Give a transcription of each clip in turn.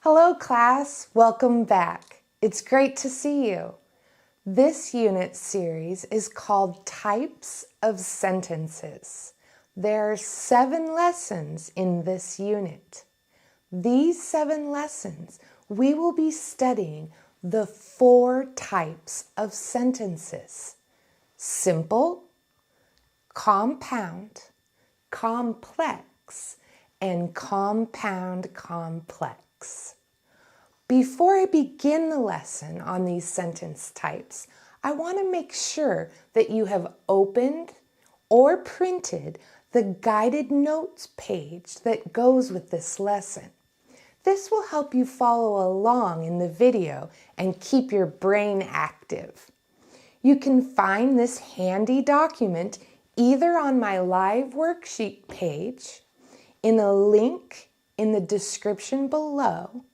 Hello class, welcome back. It's great to see you. This unit series is called Types of Sentences. There are 7 lessons in this unit. These 7 lessons, we will be studying the 4 types of sentences: simple, compound, complex, and compound complex. Before I begin the lesson on these sentence types, I want to make sure that you have opened or printed the guided notes page that goes with this lesson. This will help you follow along in the video and keep your brain active. You can find this handy document either on my live worksheet page, in a link in the description below,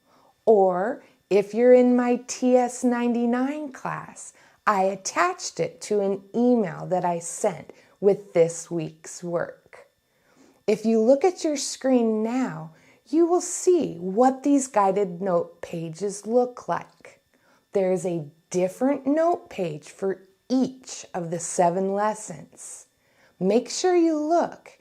or if you're in my TS99 class, I attached it to an email that I sent with this week's work. If you look at your screen now, you will see what these guided note pages look like. There's a different note page for each of the 7 lessons. Make sure you look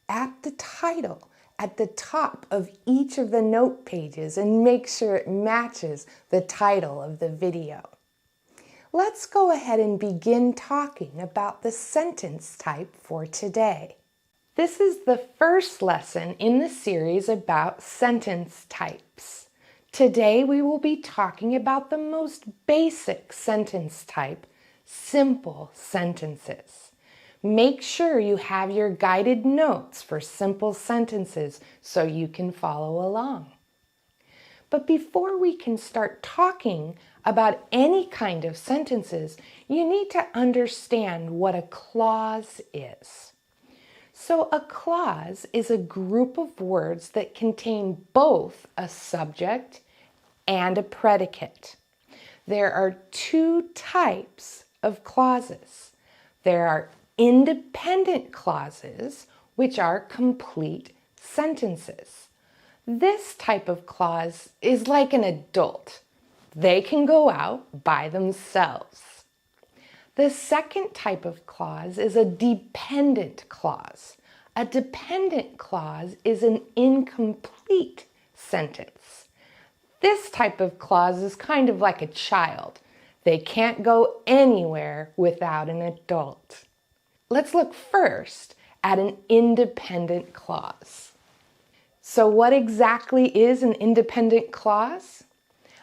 at the title at the top of each of the note pages and make sure it matches the title of the video. Let's go ahead and begin talking about the sentence type for today. This is the first lesson in the series about sentence types. Today we will be talking about the most basic sentence type, simple sentences. Make sure you have your guided notes for simple sentences so you can follow along. But before we can start talking about any kind of sentences, you need to understand what a clause is. So a clause is a group of words that contain both a subject and a predicate. There are 2 types of clauses. There are independent clauses, which are complete sentences. This type of clause is like an adult. They can go out by themselves. The second type of clause is a dependent clause. A dependent clause is an incomplete sentence. This type of clause is kind of like a child. They can't go anywhere without an adult. Let's look first at an independent clause. So what exactly is an independent clause?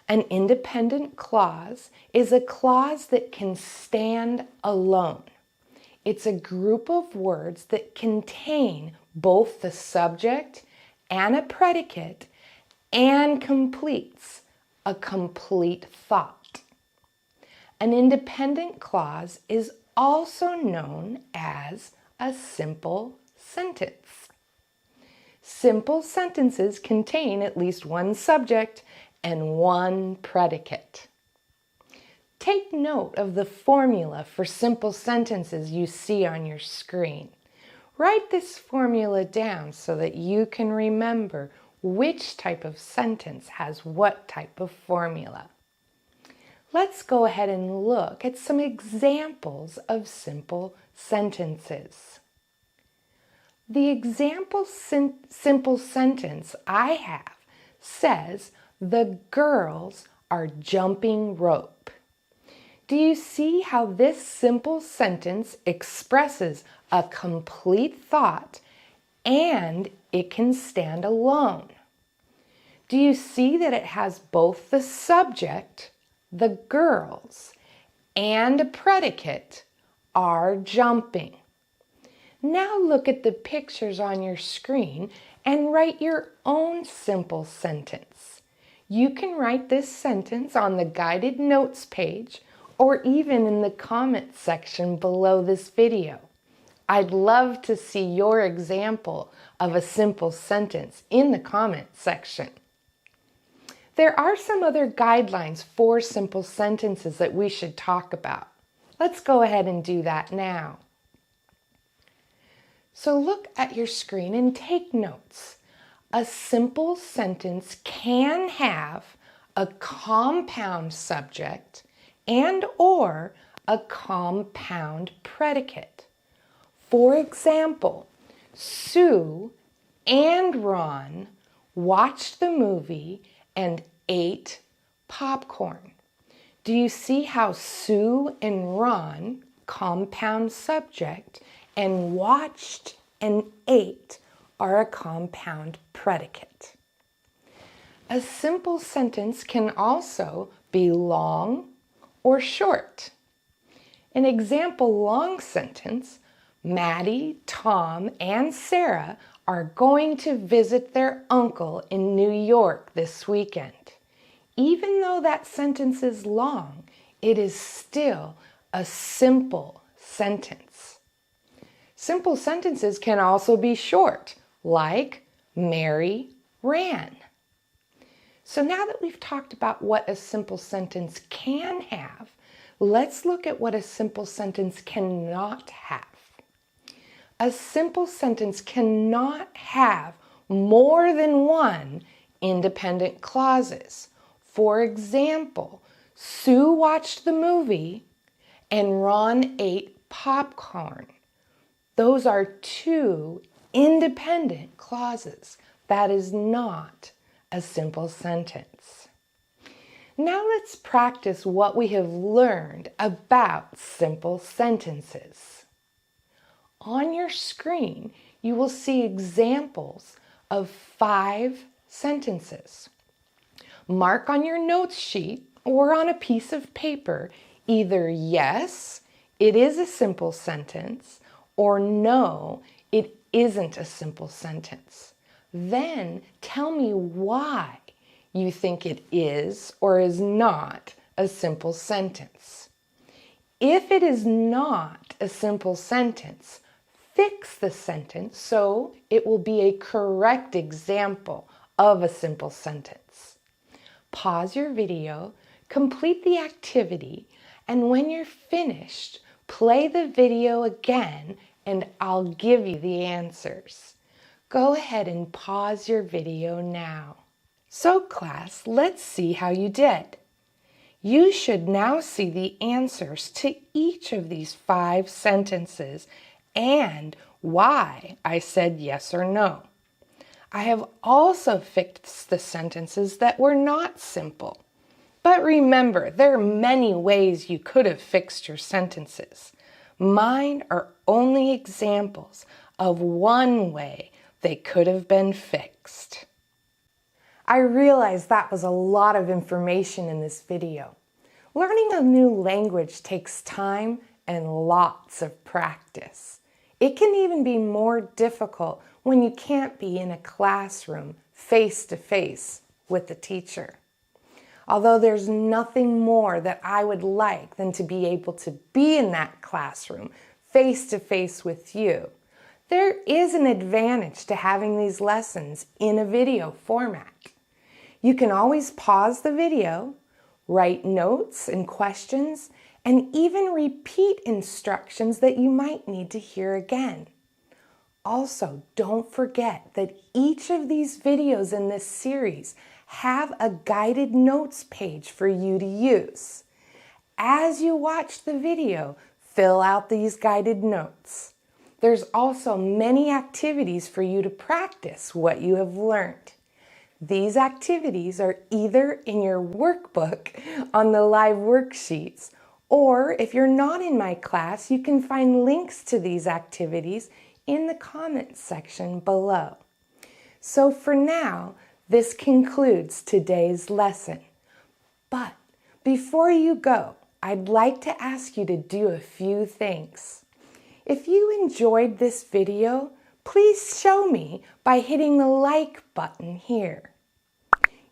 An independent clause is a clause that can stand alone. It's a group of words that contain both the subject and a predicate and completes a complete thought. An independent clause is also known as a simple sentence. Simple sentences contain at least one subject and one predicate. Take note of the formula for simple sentences you see on your screen. Write this formula down so that you can remember which type of sentence has what type of formula. Let's go ahead and look at some examples of simple sentences. The example simple sentence I have says, "The girls are jumping rope." Do you see how this simple sentence expresses a complete thought and it can stand alone? Do you see that it has both the subject, the girls, and a predicate, are jumping? Now look at the pictures on your screen and write your own simple sentence. You can write this sentence on the guided notes page or even in the comment section below this video. I'd love to see your example of a simple sentence in the comment section. There are some other guidelines for simple sentences that we should talk about. Let's go ahead and do that now. So look at your screen and take notes. A simple sentence can have a compound subject and or a compound predicate. For example, Sue and Ron watched the movie and ate popcorn. Do you see how Sue and Ron, compound subject, and watched and ate are a compound predicate? A simple sentence can also be long or short. An example long sentence, Maddie, Tom, and Sarah are going to visit their uncle in New York this weekend. Even though that sentence is long, it is still a simple sentence. Simple sentences can also be short, like Mary ran. So now that we've talked about what a simple sentence can have, let's look at what a simple sentence cannot have. A simple sentence cannot have more than one independent clauses. For example, Sue watched the movie and Ron ate popcorn. Those are two independent clauses. That is not a simple sentence. Now let's practice what we have learned about simple sentences. On your screen, you will see examples of 5 sentences. Mark on your notes sheet or on a piece of paper either yes, it is a simple sentence, or no, it isn't a simple sentence. Then tell me why you think it is or is not a simple sentence. If it is not a simple sentence, fix the sentence so it will be a correct example of a simple sentence. Pause your video, complete the activity, and when you're finished, play the video again and I'll give you the answers. Go ahead and pause your video now. So class, let's see how you did. You should now see the answers to each of these 5 sentences and why I said yes or no. I have also fixed the sentences that were not simple. But remember, there are many ways you could have fixed your sentences. Mine are only examples of one way they could have been fixed. I realize that was a lot of information in this video. Learning a new language takes time and lots of practice. It can even be more difficult when you can't be in a classroom face-to-face with the teacher. Although there's nothing more that I would like than to be able to be in that classroom face-to-face with you, there is an advantage to having these lessons in a video format. You can always pause the video, write notes and questions, and even repeat instructions that you might need to hear again. Also, don't forget that each of these videos in this series have a guided notes page for you to use. As you watch the video, fill out these guided notes. There's also many activities for you to practice what you have learned. These activities are either in your workbook on the live worksheets, or if you're not in my class, you can find links to these activities in the comments section below. So for now, this concludes today's lesson. But before you go, I'd like to ask you to do a few things. If you enjoyed this video, please show me by hitting the like button here.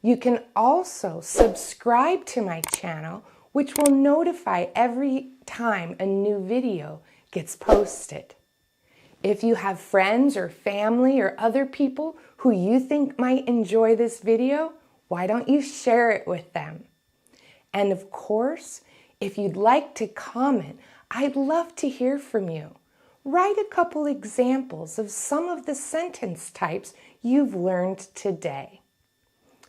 You can also subscribe to my channel, which will notify every time a new video gets posted. If you have friends or family or other people who you think might enjoy this video, why don't you share it with them? And of course, if you'd like to comment, I'd love to hear from you. Write a couple examples of some of the sentence types you've learned today.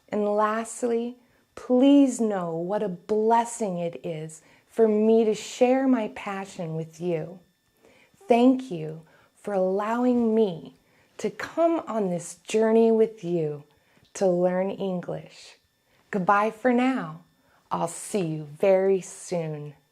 And lastly, please know what a blessing it is for me to share my passion with you. Thank you for allowing me to come on this journey with you to learn English. Goodbye for now. I'll see you very soon.